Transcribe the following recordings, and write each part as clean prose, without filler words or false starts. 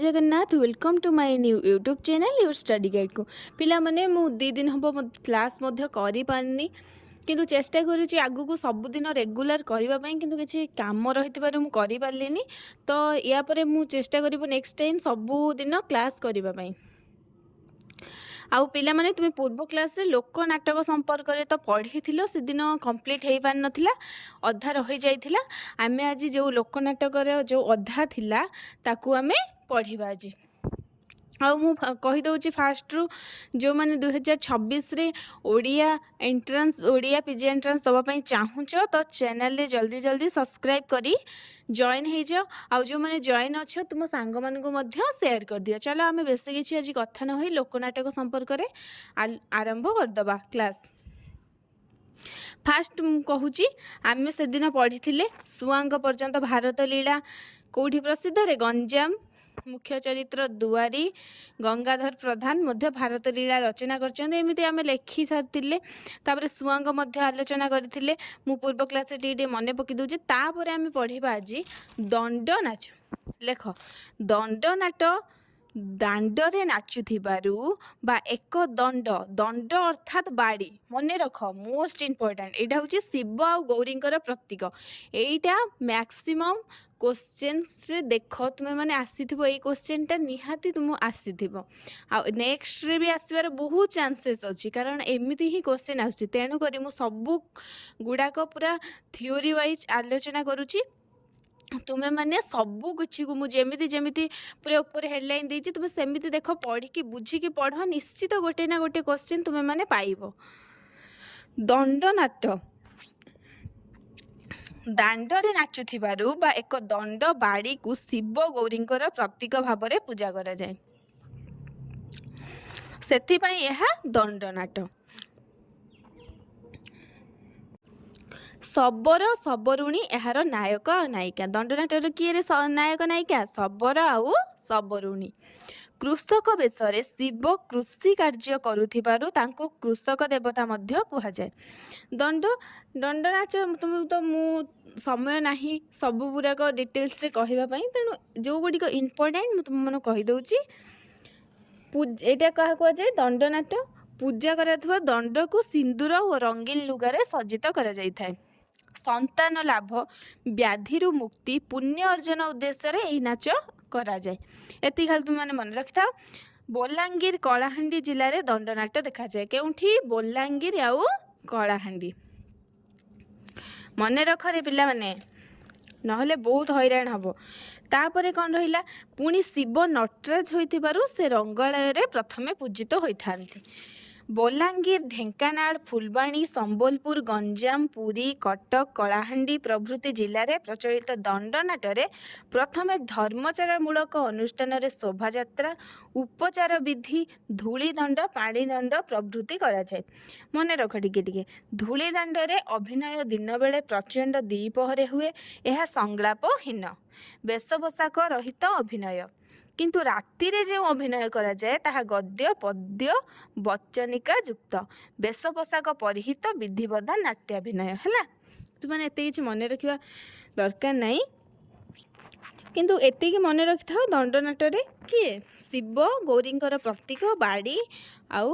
Jagannath welcome to my new YouTube channel your study guide को पिला माने मु 2 दिन हम क्लास मध्य करि पारनी किंतु चेष्टा करुच्ची आगु सबुदिन रेगुलर करने किंतु किसी काम रही मु करि पारलिनी तो या परे मु चेष्टा करिबो नेक्स्ट टाइम सबुदिन क्लास करने आउ पिला माने तुमे पूर्व क्लास रे लोक नाटक संपर्क रे तो पढ़ी थिलो से दिन कंप्लीट हो पार नथिला अधा रही जाइथिला आमे आज जो लोक नाटक रे जो अधा थिला ताकू आमे पढ़िबा आज आउ मु कहि दउची फास्ट रु जो माने 2026 रे Odia entrance Odia PG entrance दबा पई चाहूच तो चैनल रे जल्दी जल्दी सब्सक्राइब करी जॉइन हो जाओ आउ जो माने जॉइन अच्छो तुम सांग मान को मध्य शेयर कर दियो। चलो आमे बेसी किछि आज कथा न होई लोकनाटक संपर्क रे आरंभ कर दबा क्लास। फास्ट कहूची आमे से दिन पढ़ी थिले सुआंग पर्यंत भारत लीला कोठी प्रसिद्ध रे गंजाम मुख्य चरित्र दुआरी गंगाधर प्रधान मध्य भारत लीला रचना करमती आम लेखि सारी तापर सुआंग मध्य आलोचना करते मु पूर्व क्लास टे मन पकई दूचे तापर आम पढ़ा आज दंड नाच लेख दंड नाट दांडरे नाचुथिबारु बा एक दंड दंड अर्थात बाड़ी मन रख मोस्ट इम्पोर्टाट यहाँ हूँ शिव आ गौरींकर प्रतीक यहीटा मैक्सिमम क्वेश्चंस रे देख तुम्हें मैंने आसीथिबो एई क्वेश्चन टा निहाती तुम आसीथिबो आ नेक्स्ट रे भी आसबार बहुत चांसेस अच्छी कारण एमिति ही क्वेश्चन आसुची तेणु करी मु सबु गुड़ाक पूरा थ्योरी वाइज आलोचना करुची तुम्हें मैंने सबू किसी को मुझे जमीती पूरा ऊपर हेडलाइन देती तुम्हें सेमती देख पढ़ी बुझिकी पढ़ निश्चित गोटे ना गोटे क्वेश्चन तुम्हें मैंने पाइब। दंडनाट दांडरे नाचुथिबारु बा एक दंड बाड़ी को शिव गौरींकर प्रतीक भाव में पूजा करा जाए सेथिपाई यह दंडनाट। शबर सबरुणी यार नायक आ नायिका दंडनाटर किए नायक नायिका शबर आउ सबरुणी कृषक बेशरे शिव कृषि कार्य करुथिबारु तांको कृषक देवता मध्य कहा जाए। दंड दंड नाच तुम तो मु समय नाही सब गुड़ाक डिटेल्स रे कहवाई तेणु जो गुड़िक इम्पोर्टाट मुझे तुम मन कहीदे यहाँ क्या जाए दंडनाट पूजा करा दंड को सिंदूर और रंगीन लुगारे सज्जित करा जाइथाय। संतान लाभ व्याधि मुक्ति पुण्य अर्जन उद्देश्य रे यही नाच करा जाए एति खाली तुम मैंने मन रखि था। बलांगीर कलाहांडी जिले में दंडनाट देखा जाए केउठी बलांगीर आउ कलाहांडी मन रख रे पिला माने नहले बहुत हैरान हम। तापरे कौन रहिला पुणी शिव नटराज होइथिबारु से रंगालय रे प्रथमे पूजित होइथांती। बलांगीर ढेंकानाल फुलबाणी संबलपुर गंजाम पुरी कटक कलाहांडी प्रभृति जिले में प्रचलित दंडनाटरे प्रथमे धर्मचारमूलक अनुष्ठान रे शोभा यात्रा उपचार विधि धूली दंड पाणी दंड प्रभृति करा जाए। मन रख टिके धूली दंडरे अभिनय दिन बेले प्रचंड द्विपहरे हुए यह संलापहीन वेश पोशाक रहित अभिनय किंतु राति रे जो अभिनय करा जाए ताहा गद्य पद्य वचनिका युक्त वेश पोशाक परिहित विधिवत नाट्याभिनय है। तुमने एत मन रखा दरकार नहीं किंतु एतिक मन रखि था दंडनाटरे किए शिव गौरींकर प्रतीक बाड़ी आउ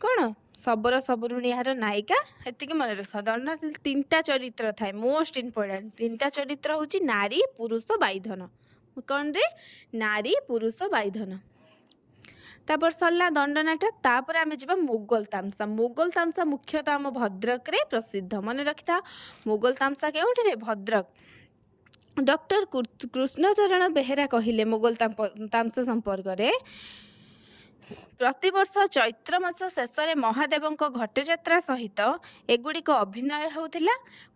कौन शबर सबरुणी यार नायिका एतिक मन रखा। दंडनाट 3टा चरित्र थाए मोस्ट इम्पोर्टाट 3टा चरित्र हूँ नारी पुरुष बाईधन कौन रे नारी पुरुष बाईधन तापर सरला दंडनाट तापर आमे जिबा मुगल तामसा मुख्यतः आम भद्रक रे प्रसिद्ध मन रखि था। मुगल तामसा केउठी रे भद्रक डॉक्टर कृष्णचरण बेहेरा कहिले मुगल तामसा संपर्क रे प्रतिवर्ष चैत्र मास शेष महादेव घटयात्रा सहित एगुड़िक अभिनय होउथिला।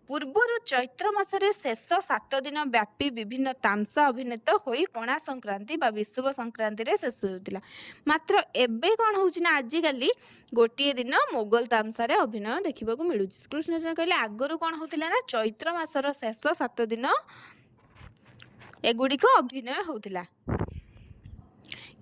पूर्वर चैत्र मासरे शेष 7 दिन व्यापी विभिन्न तामसा अभिनीत होई पणा संक्रांति बा विषुव संक्रांति रे शेष होउथिला। मात्र एबे कौन होउछि ना आजिकाली गोटे दिन मुगल तामसा रे अभिनय देखा मिलूँ। कृष्णचरण कहले आगरू कौन होउथिला ना चैत्र मासर शेष 7 दिन एगुड़िक अभिनय होउथिला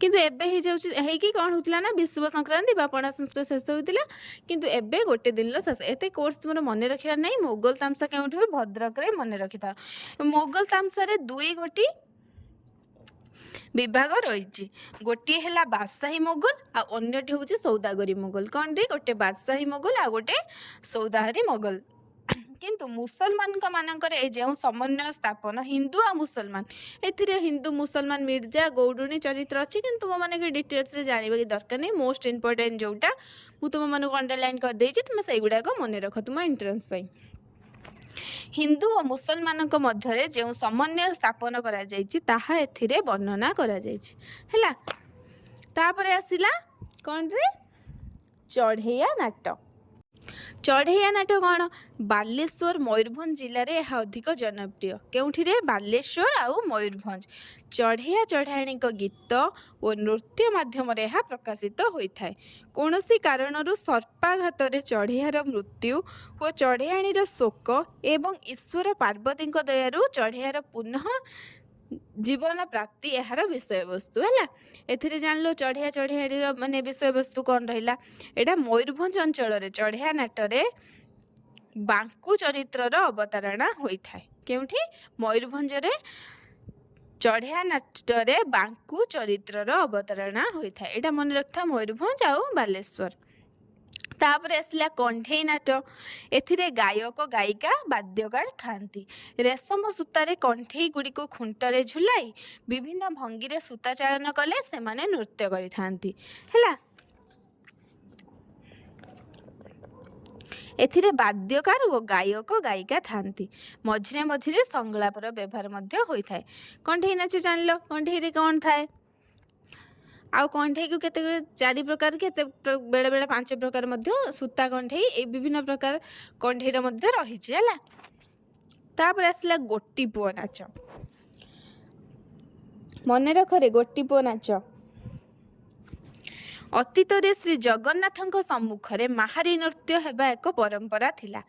किंतु एबे ही जाउछि हेकी कौन होउथिला ना विषुव संक्रांति बा पणा संक्रांति शेष होउथिला किंतु एबे गोटे दिन शेष एते कोर्स तुम मन रखिया नहीं। मुगल तामसा केउठी भद्रक रे मन रखिता। मुगल तामसा रे 2 गोटी ବିଭାଗ ରହିଛି। ଗୋଟିଏ ହେଲା ବାଦଶାହୀ ମୋଗଲ ଆଉ ଅନ୍ୟଟି ହେଉଛି ସୌଦାଗରୀ ମୋଗଲ। କ'ଣଟି? ଗୋଟେ ବାଦଶାହୀ ମୋଗଲ ଆଉ ଗୋଟେ ସୌଦାଗରୀ ମୋଗଲ। କିନ୍ତୁ ମୁସଲମାନଙ୍କ ମାନଙ୍କରେ ଏ ଯେଉଁ ସମନ୍ୱୟ ସ୍ଥାପନ ହିନ୍ଦୁ ଆଉ ମୁସଲମାନ, ଏଥିରେ ହିନ୍ଦୁ ମୁସଲମାନ ମିର୍ଜା ଗୌଡ଼ୁଣୀ ଚରିତ୍ର ଅଛି, କିନ୍ତୁ ତୁମମାନଙ୍କୁ ଡିଟେଲ୍ସରେ ଜାଣିବା କି ଦରକାର ନାହିଁ। ମୋଷ୍ଟ ଇମ୍ପୋର୍ଟାଣ୍ଟ ଯେଉଁଟା ମୁଁ ତୁମମାନଙ୍କୁ ଅଣ୍ଡରଲାଇନ୍ କରିଦେଇଛି, ତୁମେ ସେଇଗୁଡ଼ାକ ମନେ ରଖ ତୁମ ଏଣ୍ଟ୍ରାନ୍ସ ପାଇଁ। ହିନ୍ଦୁ ଓ ମୁସଲମାନଙ୍କ ମଧ୍ୟରେ ଯେଉଁ ସମନ୍ୱୟ ସ୍ଥାପନ କରାଯାଇଛି ତାହା ଏଥିରେ ବର୍ଣ୍ଣନା କରାଯାଇଛି ହେଲା। ତାପରେ ଆସିଲା କ'ଣରେ? ଚଢ଼େୟା ନାଟ। ଚଢ଼େୟା ନାଟ କ'ଣ? ବାଲେଶ୍ୱର ମୟୂରଭଞ୍ଜ ଜିଲ୍ଲାରେ ଏହା ଅଧିକ ଜନପ୍ରିୟ। କେଉଁଠିରେ? ବାଲେଶ୍ୱର ଆଉ ମୟୂରଭଞ୍ଜ। ଚଢ଼େୟା ଚଢ଼ାଣୀଙ୍କ ଗୀତ ଓ ନୃତ୍ୟ ମାଧ୍ୟମରେ ଏହା ପ୍ରକାଶିତ ହୋଇଥାଏ। କୌଣସି କାରଣରୁ ସର୍ପାଘାତରେ ଚଢ଼େୟାର ମୃତ୍ୟୁ ଓ ଚଢ଼େୟାଣୀର ଶୋକ ଏବଂ ଈଶ୍ୱର ପାର୍ବତୀଙ୍କ ଦୟାରୁ ଚଢ଼େୟାର ପୁନଃ ଜୀବନ ପ୍ରାପ୍ତି ଏହାର ବିଷୟବସ୍ତୁ ହେଲା। ଏଥିରେ ଜାଣିଲ ଚଢ଼େୟା ଚଢ଼େୟାଣୀର ମାନେ ବିଷୟବସ୍ତୁ କ'ଣ ରହିଲା? ଏଇଟା ମୟୂରଭଞ୍ଜ ଅଞ୍ଚଳରେ ଚଢ଼େୟା ନାଟରେ ବାଙ୍କୁ ଚରିତ୍ରର ଅବତାରଣା ହୋଇଥାଏ। କେଉଁଠି? ମୟୂରଭଞ୍ଜରେ ଚଢ଼େୟା ନାଟରେ ବାଙ୍କୁ ଚରିତ୍ରର ଅବତାରଣା ହୋଇଥାଏ। ଏଇଟା ମନେ ରଖିଥା, ମୟୂରଭଞ୍ଜ ଆଉ ବାଲେଶ୍ୱର। ତାପରେ ଆସିଲା କଣ୍ଢେଇ ନାଟ। ଏଥିରେ ଗାୟକ ଗାୟିକା ବାଦ୍ୟକାର ଥାନ୍ତି। ରେଶମ ସୂତାରେ କଣ୍ଢେଇ ଗୁଡ଼ିକୁ ଖୁଣ୍ଟରେ ଝୁଲାଇ ବିଭିନ୍ନ ଭଙ୍ଗୀରେ ସୂତା ଚାଳନ କଲେ ସେମାନେ ନୃତ୍ୟ କରିଥାନ୍ତି ହେଲା। ଏଥିରେ ବାଦ୍ୟକାର ଓ ଗାୟକ ଗାୟିକା ଥାନ୍ତି। ମଝିରେ ମଝିରେ ସଂଳାପର ବ୍ୟବହାର ମଧ୍ୟ ହୋଇଥାଏ। କଣ୍ଢେଇ ନାଚ ଜାଣିଲ, କଣ୍ଢେଇରେ କ'ଣ ଥାଏ? ଆଉ କଣ୍ଢେଇକୁ କେତେ 4 ପ୍ରକାର କେତେ ବେଳେବେଳେ 5 ପ୍ରକାର ମଧ୍ୟ ସୂତା କଣ୍ଢେଇ ଏ ବିଭିନ୍ନ ପ୍ରକାର କଣ୍ଢେଇର ମଧ୍ୟ ରହିଛି ହେଲା। ତାପରେ ଆସିଲା ଗୋଟିପୁଅ ନାଚ। ମନେ ରଖରେ ଗୋଟିପୁଅ ନାଚ। ଅତୀତରେ ଶ୍ରୀ ଜଗନ୍ନାଥଙ୍କ ସମ୍ମୁଖରେ ମାହାରୀ ନୃତ୍ୟ ହେବା ଏକ ପରମ୍ପରା ଥିଲା।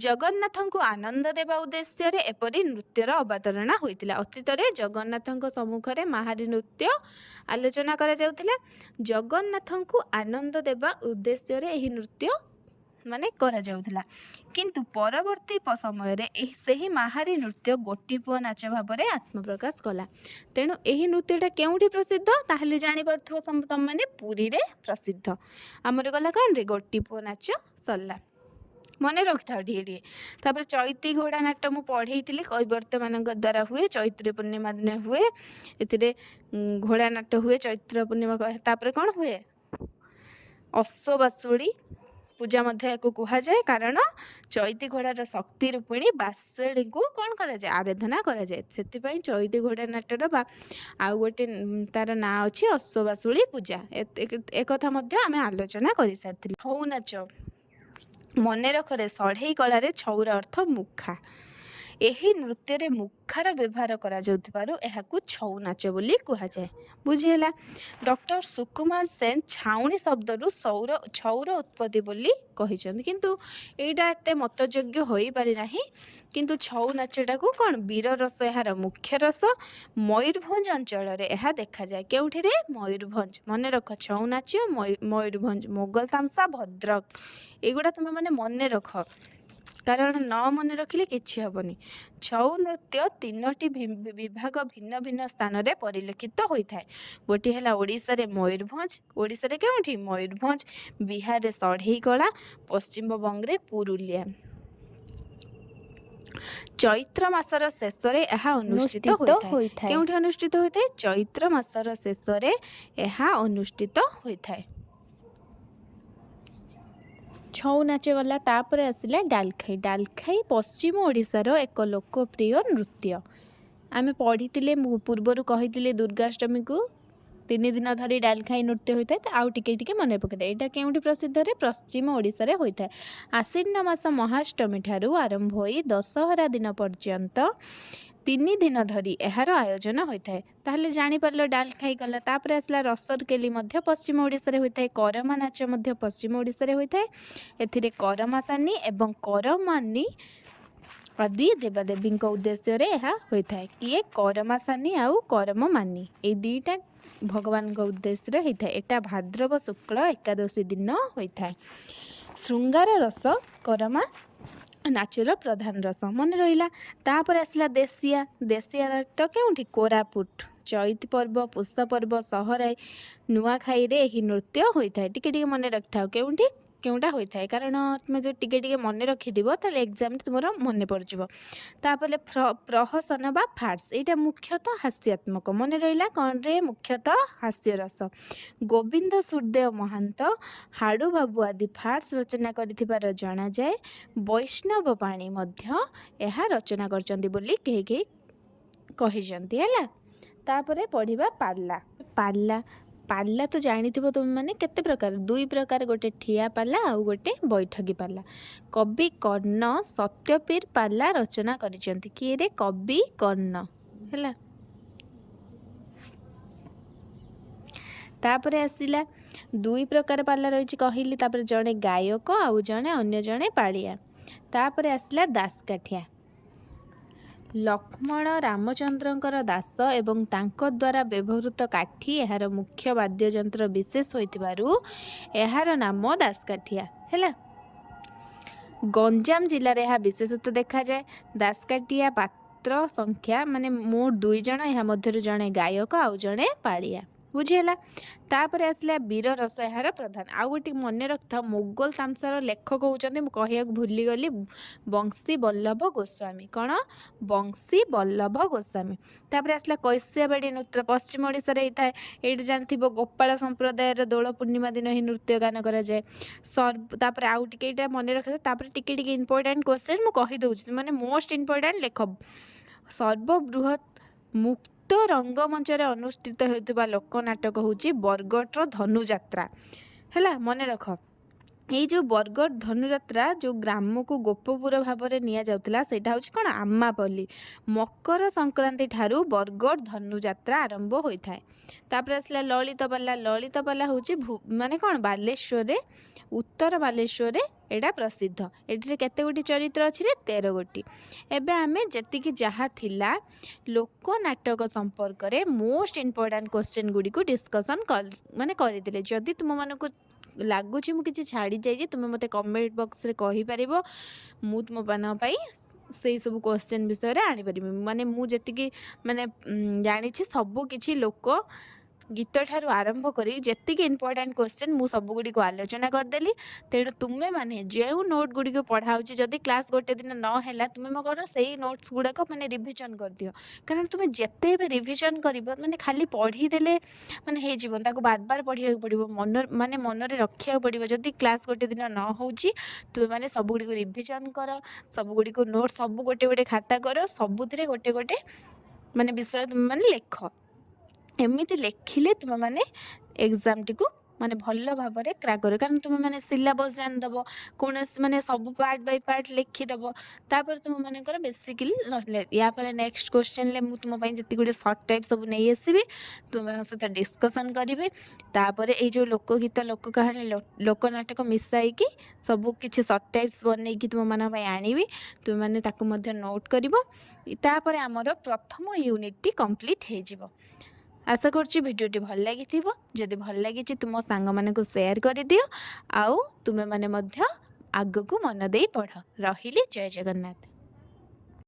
ଜଗନ୍ନାଥଙ୍କୁ ଆନନ୍ଦ ଦେବା ଉଦ୍ଦେଶ୍ୟରେ ଏପରି ନୃତ୍ୟର ଅବତାରଣା ହୋଇଥିଲା। ଅତୀତରେ ଜଗନ୍ନାଥଙ୍କ ସମ୍ମୁଖରେ ମାହାରୀ ନୃତ୍ୟ ଆଲୋଚନା କରାଯାଉଥିଲା। ଜଗନ୍ନାଥଙ୍କୁ ଆନନ୍ଦ ଦେବା ଉଦ୍ଦେଶ୍ୟରେ ଏହି ନୃତ୍ୟ ମାନେ କରାଯାଉଥିଲା। କିନ୍ତୁ ପରବର୍ତ୍ତୀ ସମୟରେ ସେହି ମାହାରୀ ନୃତ୍ୟ ଗୋଟିପୁଅ ନାଚ ଭାବରେ ଆତ୍ମପ୍ରକାଶ କଲା। ତେଣୁ ଏହି ନୃତ୍ୟଟା କେଉଁଠି ପ୍ରସିଦ୍ଧ? ତାହେଲେ ଜାଣିପାରୁଥିବ ତମମାନେ, ପୁରୀରେ ପ୍ରସିଦ୍ଧ। ଆମର ଗଲା କ'ଣରେ? ଗୋଟିପୁଅ ନାଚ ସରିଲା, ମନେ ରଖିଥାଅ ଟିକେ ଟିକେ। ତାପରେ ଚୈତି ଘୋଡ଼ା ନାଟ ମୁଁ ପଢ଼େଇଥିଲି, କୈବର୍ତ୍ତମାନଙ୍କ ଦ୍ୱାରା ହୁଏ। ଚୈତ୍ର ପୂର୍ଣ୍ଣିମା ଦିନ ହୁଏ। ଏଥିରେ ଘୋଡ଼ା ନାଟ ହୁଏ ଚୈତ୍ର ପୂର୍ଣ୍ଣିମା। ତାପରେ କ'ଣ ହୁଏ? ଅଶ୍ୱବାସୁଳି ପୂଜା ମଧ୍ୟ ଏହାକୁ କୁହାଯାଏ, କାରଣ ଚୈତି ଘୋଡ଼ାର ଶକ୍ତି ରୂପିଣୀ ବାସୁଳୀଙ୍କୁ କ'ଣ କରାଯାଏ? ଆରାଧନା କରାଯାଏ। ସେଥିପାଇଁ ଚୈତି ଘୋଡ଼ା ନାଟର ଆଉ ଗୋଟେ ତାର ନାଁ ଅଛି ଅଶ୍ୱବାସୁଳି ପୂଜା। ଏକଥା ମଧ୍ୟ ଆମେ ଆଲୋଚନା କରିସାରିଥିଲୁ। ଛଉ ନାଚ ମନେ ରଖରେ, ଷଢ଼େଇ କଳାରେ ଛଉର ଅର୍ଥ ମୁଖା। ଏହି ନୃତ୍ୟରେ ମୁଖାର ବ୍ୟବହାର କରାଯାଉଥିବାରୁ ଏହାକୁ ଛଉ ନାଚ ବୋଲି କୁହାଯାଏ। ବୁଝିହେଲା? ଡକ୍ଟର ସୁକୁମାର ସେନ ଛାଉଣି ଶବ୍ଦରୁ ଛଉର ଉତ୍ପତ୍ତି ବୋଲି କହିଛନ୍ତି, କିନ୍ତୁ ଏଇଟା ଏତେ ମତଯୋଗ୍ୟ ହୋଇପାରି ନାହିଁ। କିନ୍ତୁ ଛଉ ନାଚଟାକୁ କ'ଣ? ବୀର ରସ ଏହାର ମୁଖ୍ୟ ରସ। ମୟୂରଭଞ୍ଜ ଅଞ୍ଚଳରେ ଏହା ଦେଖାଯାଏ। କେଉଁଠିରେ? ମୟୂରଭଞ୍ଜ। ମନେ ରଖ, ଛଉ ନାଚ ମୟୂରଭଞ୍ଜ, ମୋଗଲ ତାମସା ଭଦ୍ରକ। ଏଗୁଡ଼ା ତୁମେ ମାନେ ମନେ ରଖ, କାରଣ ନ ମନେ ରଖିଲେ କିଛି ହେବନି। ଛଉ ନୃତ୍ୟ 3ଟି ବିଭାଗ ଭିନ୍ନ ଭିନ୍ନ ସ୍ଥାନରେ ପରିଲକ୍ଷିତ ହୋଇଥାଏ। ଗୋଟିଏ ହେଲା ଓଡ଼ିଶାରେ ମୟୂରଭଞ୍ଜ। ଓଡ଼ିଶାରେ କେଉଁଠି? ମୟୂରଭଞ୍ଜ। ବିହାରରେ ଷଢ଼େଇ କଳା, ପଶ୍ଚିମବଙ୍ଗରେ ପୁରୁଲିଆ। ଚୈତ୍ର ମାସର ଶେଷରେ ଏହା ଅନୁଷ୍ଠିତ ହୋଇଥାଏ। କେଉଁଠି ଅନୁଷ୍ଠିତ ହୋଇଥାଏ? ଚୈତ୍ର ମାସର ଶେଷରେ ଏହା ଅନୁଷ୍ଠିତ ହୋଇଥାଏ। ଛଉ ନାଚ ଗଲା। ତାପରେ ଆସିଲା ଡାଲଖାଇ। ଡାଲଖାଇ ପଶ୍ଚିମ ଓଡ଼ିଶାର ଏକ ଲୋକପ୍ରିୟ ନୃତ୍ୟ। ଆମେ ପଢ଼ିଥିଲେ, ମୁଁ ପୂର୍ବରୁ କହିଥିଲି ଦୁର୍ଗାଷ୍ଟମୀକୁ 3 ଦିନ ଧରି ଡାଲଖାଇ ନୃତ୍ୟ ହୋଇଥାଏ। ଆଉ ଟିକେ ଟିକେ ମନେ ପକାଇଥାଏ। ଏଇଟା କେଉଁଠି ପ୍ରସିଦ୍ଧରେ? ପଶ୍ଚିମ ଓଡ଼ିଶାରେ ହୋଇଥାଏ। ଆଶ୍ୱିନ ମାସ ମହାଷ୍ଟମୀ ଠାରୁ ଆରମ୍ଭ ହୋଇ ଦଶହରା ଦିନ ପର୍ଯ୍ୟନ୍ତ 3 ଦିନ ଧରି ଏହାର ଆୟୋଜନ ହୋଇଥାଏ। ତାହେଲେ ଜାଣିପାରିଲ ଡାଲଖାଇ ଗଲା। ତାପରେ ଆସିଲା ରସରକେଲି, ମଧ୍ୟ ପଶ୍ଚିମ ଓଡ଼ିଶାରେ ହୋଇଥାଏ। କରମା ନାଚ ମଧ୍ୟ ପଶ୍ଚିମ ଓଡ଼ିଶାରେ ହୋଇଥାଏ। ଏଥିରେ କରମାସାନୀ ଏବଂ କରମାନି ଆଦି ଦେବାଦେବୀଙ୍କ ଉଦ୍ଦେଶ୍ୟରେ ଏହା ହୋଇଥାଏ। କିଏ? କରମାସାନୀ ଆଉ କରମମାନି, ଏଇ 2ଟା ଭଗବାନଙ୍କ ଉଦ୍ଦେଶ୍ୟରେ ହୋଇଥାଏ। ଏଟା ଭାଦ୍ରବ ଶୁକ୍ଳ ଏକାଦଶୀ ଦିନ ହୋଇଥାଏ। ଶୃଙ୍ଗାର ରସ କରମା ନାଚର ପ୍ରଧାନ ରସ, ମନେ ରହିଲା। ତାପରେ ଆସିଲା ଦେଶିଆ। ଦେଶିଆ ନାଟ କେଉଁଠି? କୋରାପୁଟ। चैत पर्व पुष पर्व सहराई नुआखाई रे एही नृत्य होता है टिके टिके मन रखि था केउंठी केउंटा होता है कारण तुम जो टिके टिके मन रखिदिव ताले एग्जाम तुम मन पड़जिवो तापले प्रहसन बा फार्स एटा मुख्यतः हास्यात्मक मन रहिला कौन रे मुख्यतः हास्य रस गोविंद सूर्यदेव महंत हाड़ू बाबू आदि फार्स रचना करिथिबार जणा जाए वैष्णव पाणी मध्य एहा रचना करचंदी बोली केही केही कहिजंती हैला तापरे पढ़िबा पाला पाला पाला तो जानिथिबो तुम माने केते प्रकार दुई प्रकार गोटे ठिया पाला आउ गोटे बैठकी पाला कवि कर्ण सत्यपीर पाला रचना करिसंती किए रे कवि कर्ण हैला तापरे आसिला दुई प्रकार पाला रहिछि कहिली तापरे जणे गायक आउ जणे अन्य जणे पाळिया तापरे आसिला दासकाठिया लक्ष्मण रामचंद्रंकर दास एवं तांको द्वारा व्यवहृत काठी एहार मुख्य वाद्ययंत्र विशेष होइतिबारु एहार नाम दासकाठिया हैला गंजाम जिले में यह विशेषत्व देखा जाए दासकाठिया पात्र संख्या माने मोट 2 जण यह मध्य जड़े गायक आउ जड़े पाड़िया बुझीला तापर आसला वीर रस यार प्रधान आउ गोटे मन रखा मोगल तामसार लेखक होती कह भूली गली बंशी बल्लभ गोस्वामी कौन बंशी बल्लभ गोस्वामी तापर आसला कैसियाबाड़ी नृत्य पश्चिम ओडिशा रे होता है ये जानते गोपाल संप्रदायर दोल पूर्णिमा दिन ही नृत्य गान कराए तापर आउ टे मन रखा तापर टिके इंपोर्टाट क्वेश्चन मुझे कहीदे माने मोस्ट इंपोर्टाट लेख सर्वबृहत मुक्त रंगमंच अनुष्ठित होता लोकनाटक हूँ बरगढ़ धनुजात्रा है मन रख ये जो बरगढ़ धनुजात्रा जो ग्राम को गोपपुर भाव में नि जाऊला सेटा हूँ कौन आमापल्ली मकर संक्रांति ठारू बरगढ़ धनुजात्रा आरंभ होता है तापर आसला ललितपाला हूँ माने कौन बालेश्वर उत्तर बालेश्वर एटा प्रसिद्ध एठी केते गोटी चरित्र अच्छी 13 गोटी एबे आमे जतिकी जहाँ थिला लोकनाटक संपर्क रे मोस्ट इंपोर्टाट क्वेश्चन गुडी को डिस्कशन कर माने करिदिले जदि तुम मानको लागुची मु किछि छाड़ी जाई तुम मते कमेंट बॉक्स रे कहि परिबो मु तुम बना पाई से सब क्वेश्चन विषय रे आनी परिबी माने मु जतिकी माने जानि छि सब किछि लोक गीत ठारू आरंभ करी जेतिक इंपोर्टाट क्वेश्चन मु सब गुडी को आलोचना करदेली तेणु तुम्हें माने जो नोट गुडी को पढ़ाऊँ जदि क्लास गोटे दिन न है तुम्हें मो कौन से नोट्स गुड़ाक मैंने रिविजन कर दियो कारण तुम्हें जिते भी रिविजन कर मैंने खाली पढ़ीदेले माने हो बार बार पढ़ा पड़ो मन माने मन में रखा पड़ो जदि क्लास गोटे दिन न हो तुम्हें मैंने सब गुडी को रिविजन कर सब गुडी को नोट सब गोटे गोटे खाता कर सबुथिरे गोटे गोटे माने विषय तुम मैंने लेख एमती लेखिले तुम मैंने एग्जाम टी को माने भल भाव में क्राक कर कारण तुम मैंने सिलेबस जानदेव कौन माने सब पार्ट बाय पार्ट लिखिदेव तापर तुम मानकर बेसिकली या नेक्स्ट क्वेश्चन ले मु तुम जी गोटे सर्ट टाइप सब नहीं आसबि तुम सहित डिस्कसन करेंगे तापर ये जो लोकगीत लोक कहानी लोकनाटक मिसाई कि सब किसी सर्ट टाइप्स बनईकि तुम मान आनबि तुम मैंने नोट कर आमर प्रथम यूनिट टी कंप्लीट हो आशा करछि भिडियोटी भल लगी जदि भल लगी तुम सांग मानक शेयर कर दियो आउ तुमे माने मध्य आगको मन दे पढ़ रहिली जय जगन्नाथ।